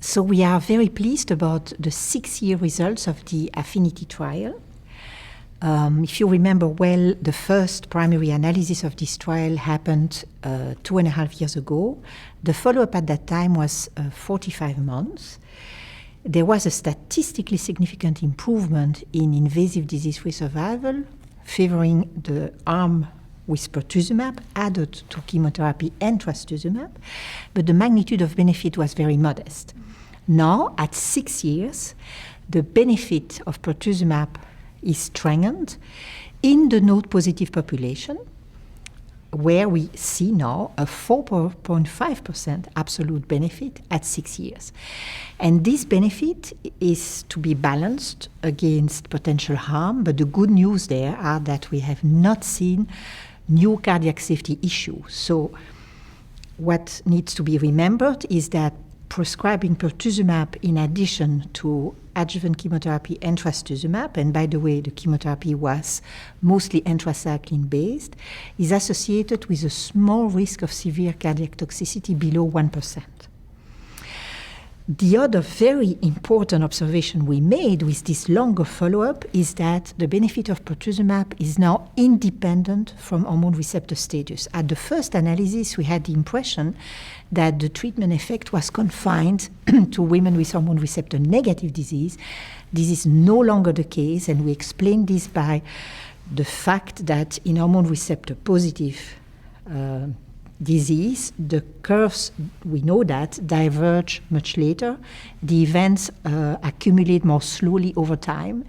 So we are very pleased about the 6-year results of the APHINITY trial. If you remember well, the first primary analysis of this trial happened 2.5 years ago. The follow-up at that time was 45 months. There was a statistically significant improvement in invasive disease-free survival, favoring the arm with pertuzumab added to chemotherapy and trastuzumab, but the magnitude of benefit was very modest. Now, at 6 years, the benefit of pertuzumab is strengthened in the node-positive population, where we see now a 4.5% absolute benefit at 6 years. And this benefit is to be balanced against potential harm, but the good news there are that we have not seen new cardiac safety issues. So what needs to be remembered is that prescribing pertuzumab in addition to adjuvant chemotherapy and trastuzumab, and by the way, the chemotherapy was mostly anthracycline based, is associated with a small risk of severe cardiac toxicity below 1%. The other very important observation we made with this longer follow-up is that the benefit of pertuzumab is now independent from hormone receptor status. At the first analysis, we had the impression that the treatment effect was confined to women with hormone receptor negative disease. This is no longer the case, and we explain this by the fact that in hormone receptor positive disease, the curves, we know that, diverge much later. The events accumulate more slowly over time.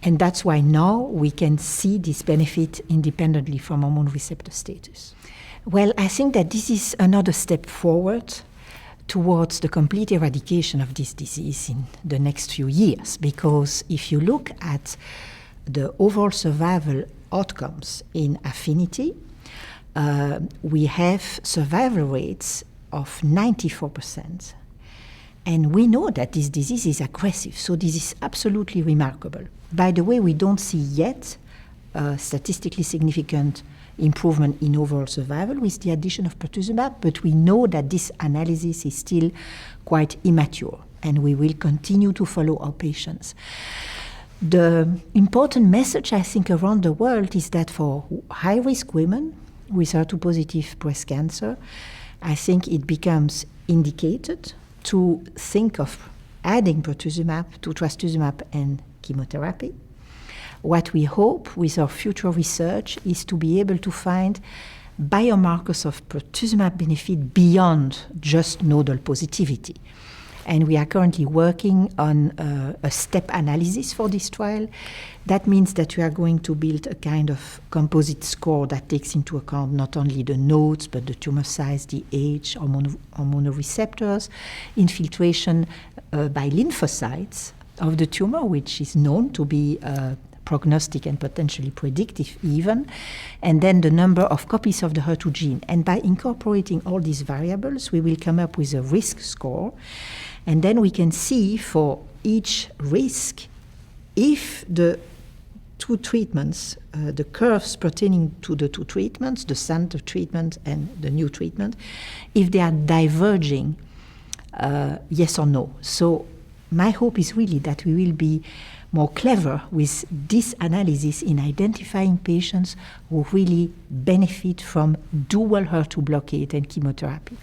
And that's why now we can see this benefit independently from hormone receptor status. Well, I think that this is another step forward towards the complete eradication of this disease in the next few years. Because if you look at the overall survival outcomes in APHINITY, we have survival rates of 94%. And we know that this disease is aggressive, so this is absolutely remarkable. By the way, we don't see yet statistically significant improvement in overall survival with the addition of pertuzumab, but we know that this analysis is still quite immature, and we will continue to follow our patients. The important message, I think, around the world is that for high-risk women with HER2-positive breast cancer, I think it becomes indicated to think of adding pertuzumab to trastuzumab and chemotherapy. What we hope with our future research is to be able to find biomarkers of pertuzumab benefit beyond just nodal positivity. And we are currently working on a step analysis for this trial. That means that we are going to build a kind of composite score that takes into account not only the nodes, but the tumor size, the age, hormone receptors, infiltration by lymphocytes of the tumor, which is known to be prognostic and potentially predictive even, and then the number of copies of the HER2 gene. And by incorporating all these variables, we will come up with a risk score. And then we can see for each risk if the two treatments, the curves pertaining to the two treatments, the standard treatment and the new treatment, if they are diverging, yes or no. So my hope is really that we will be more clever with this analysis in identifying patients who really benefit from dual HER2 blockade and chemotherapy.